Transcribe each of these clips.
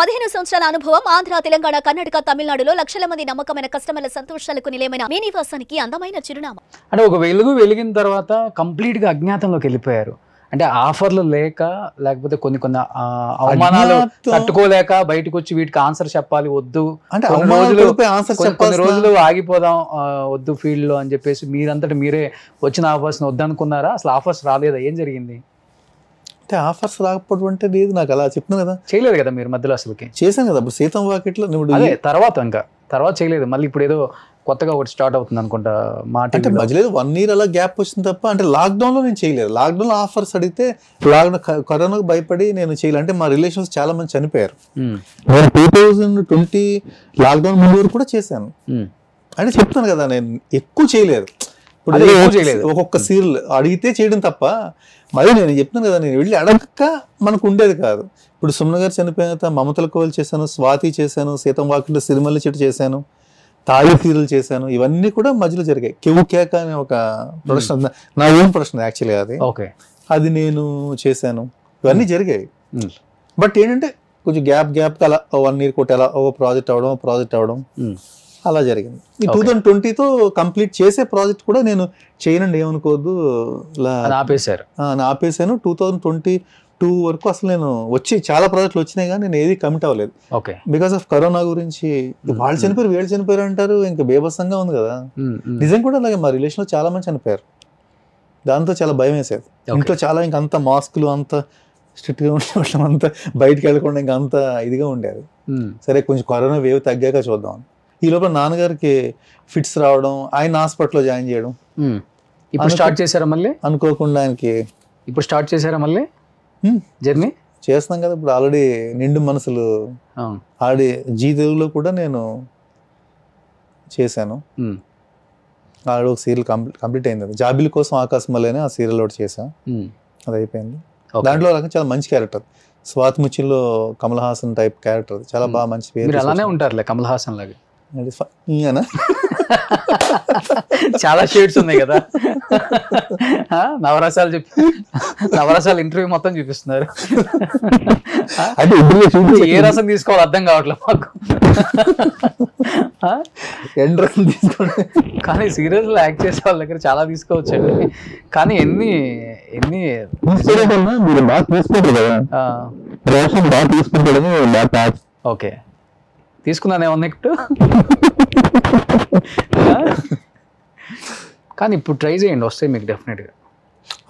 15 సంవత్సరాల అనుభవం ఆంధ్ర, తెలంగాణ, కర్ణాటక, తమిళనాడులో లక్షల మంది నమ్మకమైన కస్టమర్ల సంతోషాలకు నిలయమైన మీ నివాసానికి అందమైన చిరునామా. అంటే ఒక వెలిగిన తర్వాత కంప్లీట్ గా అజ్ఞాతంలోకి వెళ్ళిపోయారు. అంటే ఆఫర్లు లేక, లేకపోతే కొన్ని అవమానాలు తట్టుకోలేక బయటకు వచ్చి వీటికి ఆన్సర్ చెప్పాలి, వద్దు అంటే కొన్ని రోజులు ఆగిపోదాం వద్దు ఫీల్డ్ లో అని చెప్పేసి మీరంతటి మీరే వచ్చిన ఆఫర్స్ వద్దనుకున్నారా? అసలు ఆఫర్స్ రాలేదా? ఏం జరిగింది? అంటే ఆఫర్స్ రాకపోవడం అంటే లేదు, నాకు అలా చెప్తున్నాను కదా. చేయలేదు కదా మీరు మధ్యలో? అసలుకి చేశాను కదా ఇప్పుడు సీతం వాకిట్లో. అదే తర్వాత చేయలేదు. మళ్ళీ ఇప్పుడు ఏదో కొత్తగా ఒకటి స్టార్ట్ అవుతుంది అనుకుంటా మాట. అంటే మధ్యలో 1 year అలా గ్యాప్ వచ్చింది తప్ప. అంటే లాక్డౌన్ లో నేను చేయలేదు. లాక్డౌన్ లో ఆఫర్స్ అడిగితే కరోనాకు భయపడి నేను చేయలేదు. అంటే మా రిలేషన్స్ చాలా మంది చనిపోయారు. నేను 2020 లాక్డౌన్ ముందు వరకు కూడా చేశాను. అంటే చెప్తాను కదా, నేను ఎక్కువ చేయలేదు. ఇప్పుడు ఒక్కొక్క సీరియల్ అడిగితే చేయడం తప్ప. మరి నేను చెప్తాను కదా, నేను వెళ్ళి అడగక మనకు ఉండేది కాదు. ఇప్పుడు సుమన్ గారు చనిపోయిన తర్వాత మమతల కోవలు చేశాను, స్వాతి చేశాను, సీతం వాకిట్లో సిరిమల్లి చెట్టు చేశాను, తాళి సీరియల్ చేశాను. ఇవన్నీ కూడా మధ్యలో జరిగాయి. కెవు కేక అనే ఒక ప్రొడక్షన్, నా ఓన్ ప్రొడక్షన్ యాక్చువల్లీ అది. అది నేను చేశాను. ఇవన్నీ జరిగాయి. బట్ ఏంటంటే కొంచెం గ్యాప్ అలా 1 year కొట్టి అలా ఓ ప్రాజెక్ట్ అవడం అలా జరిగింది. ఈ 2020తో కంప్లీట్ చేసే ప్రాజెక్ట్ కూడా నేను చేయనండి, ఏమనుకోవద్దు. ఆపేశాను. 2022 వరకు అసలు నేను వచ్చి చాలా ప్రాజెక్టులు వచ్చినాయి కానీ నేను ఏది కమిట్ అవ్వలేదు. బికాస్ ఆఫ్ కరోనా గురించి. వాళ్ళు చనిపోయారు, వీళ్ళు చనిపోయారు అంటారు, ఇంకా బేబస్సంగా ఉంది కదా. నిజం కూడా అలాగే మా రిలేషన్ లో చాలా మంది చనిపోయారు. దాంతో చాలా భయం వేసేది. ఇంట్లో చాలా ఇంకా అంత మాస్కులు, అంత స్ట్రిక్ట్ గా ఉండడం, అంతా బయటకు వెళ్ళకుండా ఇంకా అంత ఇదిగా ఉండేది. సరే కొంచెం కరోనా వేవ్ తగ్గాక చూద్దాం. ఈ లోపల నాన్నగారికి ఫిట్స్ రావడం, ఆయన హాస్పిటల్లో జాయిన్ చేయడం. ఇప్పుడు స్టార్ట్ చేశారా మళ్ళీ? అనుకోకుండా ఆయనకి ఇప్పుడు స్టార్ట్ చేశారా మళ్ళీ జర్నీ? చేస్తున్నాం కదా ఇప్పుడు. ఆల్రెడీ నిండు మనసులు ఆల్రెడీ జీ తెలుగులో కూడా నేను చేశాను. ఆల్రెడీ ఒక సీరియల్ కంప్లీట్ అయింది. అది జాబిలి కోసం ఆకాశం మళ్ళీ ఆ సీరియల్ ఒకటి చేశా, అది అయిపోయింది. దాంట్లో చాలా మంచి క్యారెక్టర్, స్వాతిముచ్చిలో కమల్ హాసన్ టైప్ క్యారెక్టర్. చాలా బాగా మంచి పేరు. అలానే ఉంటారులే కమల్ హాసన్ లాగా. చాలా షేడ్స్ ఉన్నాయి కదా. నవరసాలు ఇంటర్వ్యూ మొత్తం చూపిస్తున్నారు. ఏ రసం తీసుకోవాలి అర్థం కావట్లేదు మాకు. ఎండ్ రసం తీసుకోండి. కానీ సీరియస్ లో యాక్ట్ చేసే వాళ్ళ దగ్గర చాలా తీసుకోవచ్చండి. కానీ ఎన్ని మీరు బాగా తీసుకుంటారు కదా, బాగా తీసుకుంటాడని. ఓకే, తీసుకున్నానేమన్నా ఇప్పుడు. కానీ ఇప్పుడు ట్రై చేయండి, వస్తాయి మీకు డెఫినెట్గా.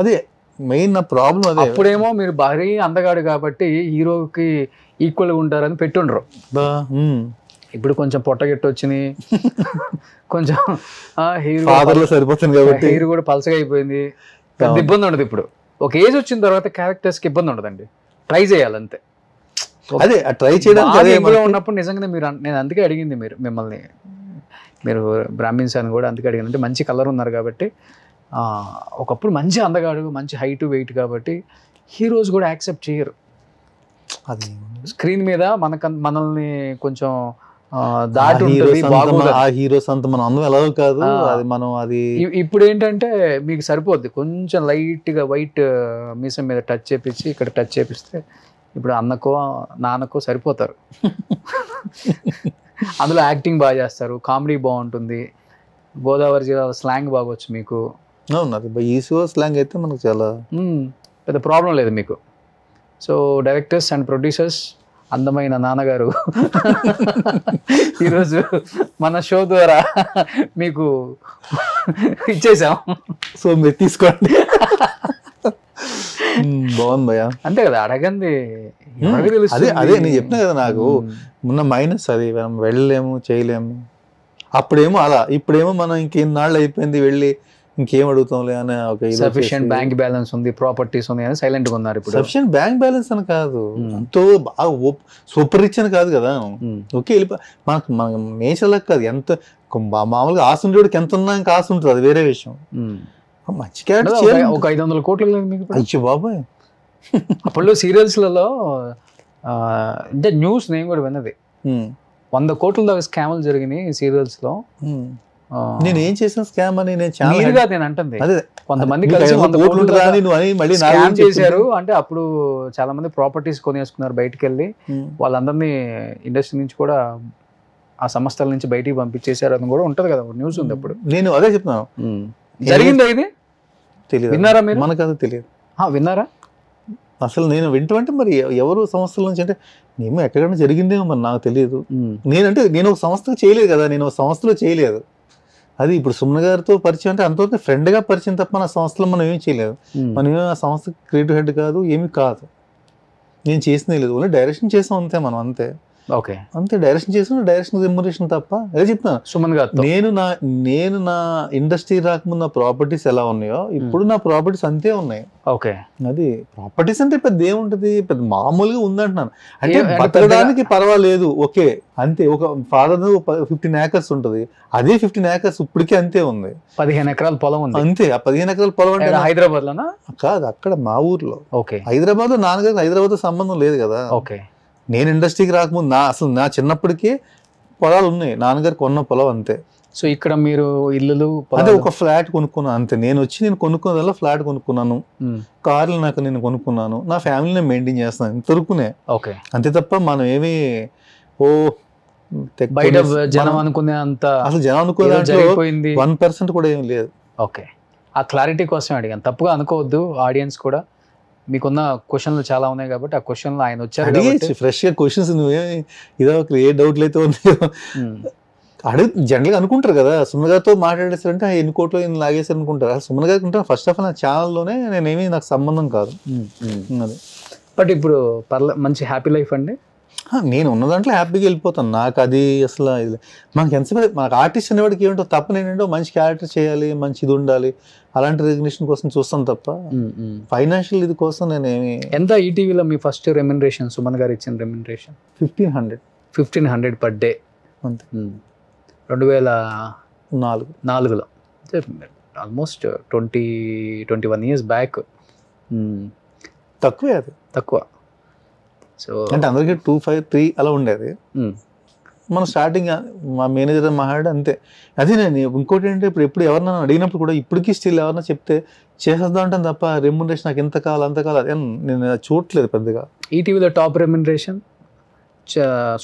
అదే మెయిన్ నా ప్రాబ్లం. అదే అప్పుడేమో మీరు భారీ అందగాడు కాబట్టి హీరోకి ఈక్వల్గా ఉంటారని పెట్టుండ్రు. ఇప్పుడు కొంచెం పొట్టగెట్టు వచ్చినాయి, కొంచెం హీరో సరిపోతుంది కాబట్టి హీరో కూడా పలసగా అయిపోయింది. పెద్ద ఇబ్బంది ఉండదు. ఇప్పుడు ఒక ఏజ్ వచ్చిన తర్వాత క్యారెక్టర్స్కి ఇబ్బంది ఉండదండి, ట్రై చేయాలంతే. అదే ట్రై చేయడానికి ఉన్నప్పుడు నిజంగానే మీరు, నేను అందుకే అడిగింది మిమ్మల్ని, మీరు బ్రాహ్మిన్స్ అని కూడా అందుకే అడిగాను. అంటే మంచి కలర్ ఉన్నారు కాబట్టి, ఒకప్పుడు మంచి అందగాడు, మంచి హైట్ వెయిట్ కాబట్టి హీరోస్ కూడా యాక్సెప్ట్ చేయరు. అది స్క్రీన్ మీద మనల్ని కొంచెం దాటి ఆ హీరోస్ అంత మనం అందం ఎలా కాదు. అది మనం అది ఇప్పుడు ఏంటంటే మీకు సరిపోద్ది కొంచెం లైట్గా వైట్ మీసం మీద టచ్ చేపించి, ఇక్కడ టచ్ చేపిస్తే ఇప్పుడు అన్నకో నాన్నకో సరిపోతారు. అందులో యాక్టింగ్ బాగా చేస్తారు, కామెడీ బాగుంటుంది, గోదావరి జిల్లా స్లాంగ్ బాగొచ్చు మీకు. ఈసీఓ స్లాంగ్ అయితే మనకు చాలా పెద్ద ప్రాబ్లం లేదు మీకు. సో డైరెక్టర్స్ అండ్ ప్రొడ్యూసర్స్, అందమైన నాన్నగారు ఈరోజు మన షో ద్వారా మీకు ఇచ్చేసాం. సో మీరు తీసుకోండి. బాగుంది భయ్యా. అంతే కదా, అడగండి. అదే నేను చెప్పినా కదా, నాకు ఉన్న మైనస్ అది. మనం వెళ్ళలేము, చేయలేము. అప్పుడేమో అలా, ఇప్పుడేమో మనం ఇంకెన్నాళ్ళు అయిపోయింది వెళ్ళి ఇంకేం అడుగుతాంలే అని ఒక సఫిషియెంట్ బ్యాంక్ బ్యాలెన్స్ ఉంది, ప్రాపర్టీస్ ఉంది అని సైలెంట్ గా ఉన్నారు. ఇప్పుడు సఫిషియెంట్ బ్యాంక్ బ్యాలెన్స్ అని కాదు, ఎంతో బాగా సూపర్ రిచ్ అని కాదు కదా. ఓకే, మనకు మన నేచర్ లాగా కాదు. ఎంత మామూలుగా ఆశ ఉండేవాడికి ఎంత ఉన్నా ఇంకా ఆశ ఉంటుంది, అది వేరే విషయం. మంచి క్యారెక్టర్ ఒక 500 కోట్లు అయ్యో బాబాయ్. అప్పుడు సీరియల్స్లలో అంటే న్యూస్ నేను కూడా విన్నది, 100 కోట్ల దాకా స్కామ్లు జరిగినాయి సీరియల్స్ లో. నేను ఏం చేసిన స్కామ్ అని నేను చాలా మీరుగా నేను అంటుంది అదే కొంతమంది నీకు కలిసి 500 100 కోట్లు కోట్లు ఉంటుందా అని నువ్వు అని మళ్ళీ నా స్కామ్ గురించి చేశారు అంటే అప్పుడు చాలా మంది ప్రాపర్టీస్ కొనేసుకున్నారు బయటికి వెళ్ళి వాళ్ళందరినీ ఇండస్ట్రీ నుంచి కూడా ఆ సంస్థల నుంచి బయటికి పంపించేశారు అని కూడా ఉంటది కదా న్యూస్ ఉంది అప్పుడు. నేను అదే చెప్తున్నాను. జరిగిందా ఇది? తెలియదు. విన్నారా మీరు? మనకు అది తెలియదు. విన్నారా? అసలు నేను వింటమంటే మరి ఎవరు సంస్థల నుంచి అంటే మేము ఎక్కడైనా జరిగిందేమో మరి నాకు తెలియదు. నేనంటే నేను ఒక సంస్థకు చేయలేదు కదా, నేను ఒక సంస్థలో చేయలేదు. అది ఇప్పుడు సుమన్ గారితో పరిచయం అంటే అంతవరకు ఫ్రెండ్గా పరిచయం తప్ప మన సంస్థలో మనం ఏమీ చేయలేదు. మనం ఆ సంస్థకి క్రియేటివ్ హెడ్ కాదు, ఏమీ కాదు. నేను చేసినే లేదు, ఓన్లీ డైరెక్షన్ చేసాం అంతే. మనం అంతే ఓకే అంతే డైరెక్షన్ చేసిన డైరెక్షన్ రెమ్యునరేషన్ తప్ప. అదే చెప్తాను సుమన్ గారు, నేను నా ఇండస్ట్రీ రాకముందు నా ప్రాపర్టీస్ ఎలా ఉన్నాయో ఇప్పుడు నా ప్రాపర్టీస్ అంతే ఉన్నాయి. ఓకే అది ప్రాపర్టీస్ అంటే పెద్ద ఏముంటది, పెద్ద మామూలుగా ఉందంటున్నాను. అంటే బతకడానికి పర్వాలేదు, ఓకే అంతే. ఒక ఫాదర్ 15 acres ఉంటుంది, అదే 15 acres ఇప్పటికే అంతే ఉంది. 15 ఎకరాల పొలం ఉంది అంతే. ఆ 15 ఎకరాల పొలం అంటే హైదరాబాద్ లోనా? కాదు, అక్కడ మా ఊర్లో. ఓకే. హైదరాబాద్ లో నాన్నగారు హైదరాబాద్ తో సంబంధం లేదు కదా. ఓకే. నేను ఇండస్ట్రీకి రాకముందు అసలు నా చిన్నప్పటికీ పొలాలు ఉన్నాయి, నాన్నగారు కొన్న పొలం అంతే. సో ఇక్కడ మీరు ఇల్లులు అదే ఒక ఫ్లాట్ కొనుక్కున్నాను అంతే. నేను కొనుక్కున్నదల్లా ఫ్లాట్ కొనుక్కున్నాను, కార్లు నేను కొనుక్కున్నాను, నా ఫ్యామిలీని మెయింటైన్ చేస్తున్నాను ఇంతవరకునే. ఓకే అంతే తప్ప మనం ఏమి బయట జనం అనుకునే అంత అసలు జనం అనుకునే 1% కూడా ఏమి లేదు. ఓకే, ఆ క్లారిటీ కోసం అడిగాను, తప్పుగా అనుకోవద్దు. ఆడియన్స్ కూడా మీకున్న క్వశ్చన్లు చాలా ఉన్నాయి కాబట్టి ఆ క్వశ్చన్లు ఆయన వచ్చారు ఫ్రెష్ గా క్వశ్చన్స్. నువ్వేమి ఇదో ఏ డౌట్లు అయితే ఉన్నాయో అడుగు. జనరల్గా అనుకుంటారు కదా, సుమన్ గారితో మాట్లాడేస్తారంటే ఎన్ని కోట్లు ఎన్ని లాగేసారు అనుకుంటారు. సుమన్ గారికి ఉంటాను ఫస్ట్ ఆఫ్ ఆల్ నా ఛానల్లోనే నేనేమి నాకు సంబంధం కాదు అది. బట్ ఇప్పుడు మంచి హ్యాపీ లైఫ్ అండి. నేను ఉన్న దాంట్లో హ్యాపీగా వెళ్ళిపోతాను. నాకు అది అసలు మనకి ఎంతసేపు మనకు ఆర్టిస్ట్ అనేవాడికి ఏమిటో తప్ప నేనేంటో మంచి క్యారెక్టర్ చేయాలి, మంచి ఇది ఉండాలి, అలాంటి రెకగ్నిషన్ కోసం చూస్తాను తప్ప ఫైనాన్షియల్ ఇది కోసం నేనేమి. ఎంత ఈటీవీలో మీ ఫస్ట్ రెమ్యునరేషన్ సుమన్ గారు ఇచ్చిన రెమ్యునరేషన్? 1500 పర్ డే అంతే. 2004లో ఆల్మోస్ట్ 21 years బ్యాక్. తక్కువే, అది తక్కువ. సో అంటే అందరికీ 253 అలా ఉండేది. మనం స్టార్టింగ్ మా మేనేజర్ మాట్లాడి అంతే. అదే నేను ఇంకోటి ఏంటంటే ఇప్పుడు ఎవరన్నా అడిగినప్పుడు కూడా ఇప్పటికీ స్టిల్ ఎవరన్నా చెప్తే చేసేద్దాం అంటాను తప్ప రెమ్యునరేషన్ నాకు ఎంత కావాలి అంత కావాలి నేను చూడట్లేదు పెద్దగా. ఈటీవీలో టాప్ రెమ్యునరేషన్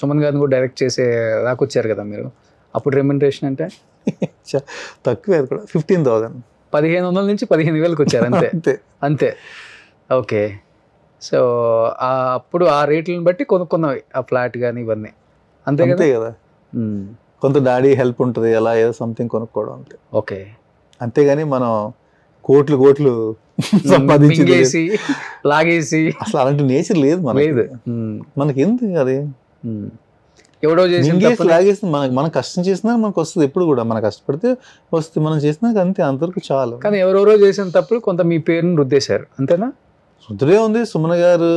సుమన్ గారిని కూడా డైరెక్ట్ చేసే రాకొచ్చారు కదా మీరు, అప్పుడు రెమ్యునరేషన్ అంటే తక్కువే, అది కూడా 15,000. 1500 నుంచి 15,000కి వచ్చారు అంతే. అంతే. ఓకే. సో అప్పుడు ఆ రేట్లను బట్టి కొనుక్కున్నవి ఆ ఫ్లాట్ కానీ ఇవన్నీ అంతే కదా. కొంత డాడీ హెల్ప్ ఉంటుంది, అలా ఏదో సంథింగ్ కొనుక్కోవడం అంతే. ఓకే. అంతేగాని మనం కోట్లు సంపాదించి లాగేసి అసలు అలాంటి నేచర్ లేదు మనకి. ఎందుకు అది ఎవడో చేసి లాగేసి మనం కష్టం చేసినా మనకు వస్తుంది. ఎప్పుడు కూడా మనం కష్టపడితే వస్తుంది, మనం చేసినాక అంతే, అంతవరకు చాలు. కానీ ఎవరెవరో చేసిన తప్పుడు కొంత మీ పేరుని రుద్దేశారు అంతేనా? రుద్దుడే ఉంది. సుమన్ గారు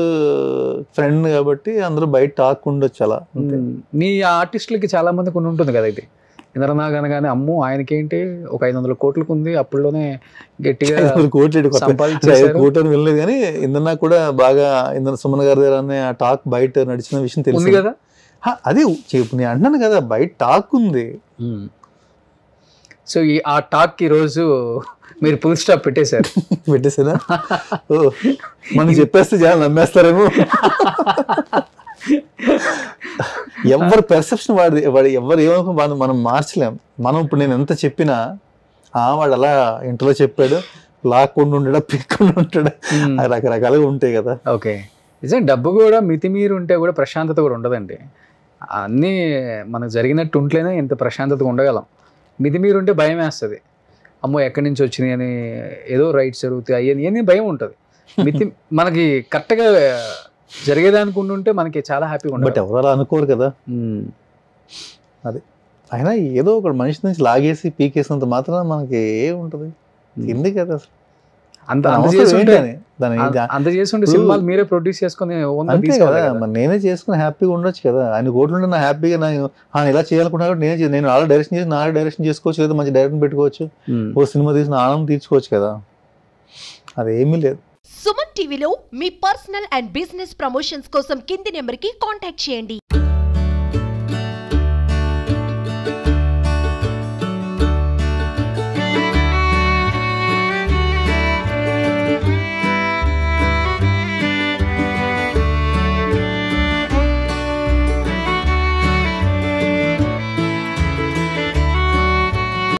ఫ్రెండ్ కాబట్టి అందరూ బయట టాక్ ఉండొచ్చు అలా. మీ ఆర్టిస్టులకి చాలా మందికి ఉంటుంది కదా ఇది. ఇంద్రనాగ్ అనగానే అమ్ము ఆయనకేంటి ఒక 500 కోట్లకు ఉంది, అప్పుడులోనే గట్టిగా కోట్లు వెళ్ళలేదు. కానీ ఇంద్రనాగ్ కూడా బాగా సుమన్ గారి దగ్గర అనే ఆ టాక్ బయట నడిచిన విషయం తెలిసింది కదా. అదే చెప్పు, నేను అంటున్నాను కదా బయట టాక్ ఉంది. సో ఆ టాక్ ఈ రోజు మీరు ఫుల్ స్టాప్ పెట్టేశారా? ఓ, మనం చెప్పేస్తే జనాలు నమ్మేస్తారేమో. ఎవరి పెర్సెప్షన్ వాడు ఎవరు ఏమనుకో మనం మార్చలేం. మనం ఇప్పుడు నేను ఎంత చెప్పినా వాడు అలా ఇంటర్లో చెప్పాడు, లాక్కుండా ఉంటాడా, పిక్కుండా ఉంటాడా, రకరకాలుగా ఉంటాయి కదా. ఓకే. నిజం, డబ్బు కూడా మితిమీరు ఉంటే కూడా ప్రశాంతత కూడా ఉండదండి. అన్నీ మనకు జరిగినట్టు ఉంటేనే ఇంత ప్రశాంతతగా ఉండగలం. మితిమీరు ఉంటే భయం వేస్తుంది. అమ్మో ఎక్కడి నుంచి వచ్చినాయి అని, ఏదో రైట్స్ జరుగుతాయి అయ్యని భయం ఉంటుంది. మనకి కరెక్ట్గా జరిగేదానికి ఉండుంటే మనకి చాలా హ్యాపీగా ఉంటుంది. బట్ ఎవరు అలా అనుకోరు కదా. అది అయినా ఏదో ఒక మనిషి నుంచి లాగేసి పీకేసినంత మాత్రం మనకి ఏముంటుంది, ఎందుకు కదా అసలు అంత చేస్తుంటే సినిమాలు మీరే ప్రొడ్యూస్ చేసుకుని అంతే కదా. మరి నేనే చేసుకుని హ్యాపీగా ఉండొచ్చు కదా. ఆయన కోట్లు నా హ్యాపీగా ఇలా చేయాలనుకున్నా నేను అలా డైరెక్షన్ చేసుకోవచ్చు, లేదా మంచి డైరెక్షన్ పెట్టుకోవచ్చు, ఓ సినిమా తీసిన ఆనందం తీర్చుకోవచ్చు కదా. అదేమీ లేదు. సుమన్ టీవీలో మీ పర్సనల్ అండ్ బిజినెస్ ప్రమోషన్స్ కోసం కింది నెంబర్కి కాంటాక్ట్ చేయండి.